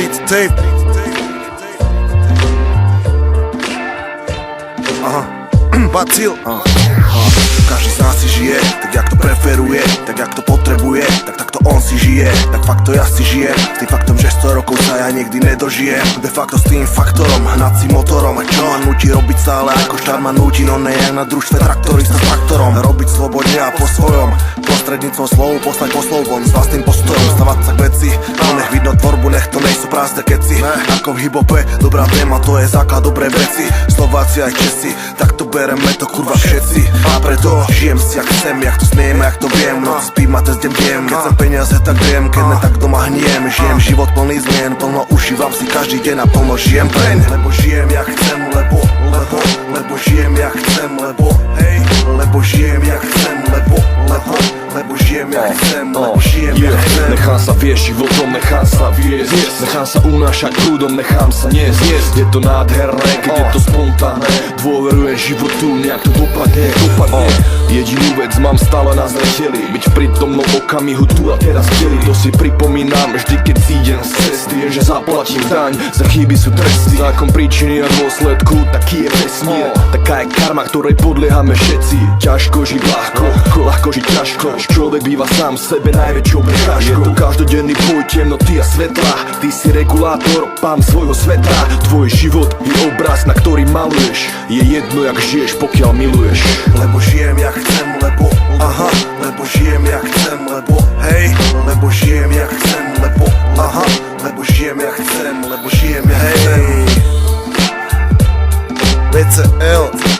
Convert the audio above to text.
Street Tape. Aha, Bacil. Každý z nás si žije, tak jak to preferuje, tak jak to potrebuje, tak to on si žije, tak fakt to ja si žijem. S tým faktom, že 100 rokov sa ja nikdy nedožijem. De facto s tým faktorom, hnacím motorom. Čo ma nutí robiť stále ako štár ma nutí, no ne jak na družstve traktorista s traktorom. Robiť slobodne a po svojom, prostredníctvom slovu poslať poslov von s vlastným postojom. Stavať sa k veci, ale nech vidno tvorbu, nech to nejsú prázdne keci. Ako v hip-hope, dobrá téma, to je základ dobré veci. Slováci aj Česi, tak to bereme to kurva všetci. A preto žijem si jak chcem, jak to smiem, jak to viem. No spím a cez deň viem, keď chcem peniaze tak viem, keď ne tak doma hniem. Žijem život plný zmien, plno užívam si každý deň a plno žijem preň. Lebo žijem jak chcem, lebo žijem jak chcem, lebo hej, lebo žijem jak chcem, lebo žijem jak chcem, lebo žijem jak chcem. Nechám sa viesť životom, nechám sa viesť, nechám sa unášať prúdom, nechám sa niesť. Je to nádherné, keď je to spontánne, dôverujem životu, nejak to dopadne. Jedinú vec mám stále na zreteli, byť v prítomnom okamihu tu a teraz vtedy. To si pripomínam vždy, keď zídem z cesty, že zaplatím daň, za chyby sú tresty. Zákon príčiny a dôsledku, taký je vesmír, taká je karma, ktorej podliehame všetci. Ťažko žiť ľahko žiť ťažko. Človek býva sám sebe najväčšou prekážkou. Je to každodenný boj temnoty a svetla, ty si regulátor, pán svojho sveta. Tvoj život je obraz, na ktorý maluješ, je jedno jak žiješ, pokiaľ miluješ. Lebo žijem jak chcem, lebo aha, lebo žijem jak chcem, lebo hej, lebo žijem jak chcem, lebo aha, lebo žijem jak chcem, lebo žijem jak chcem. BCL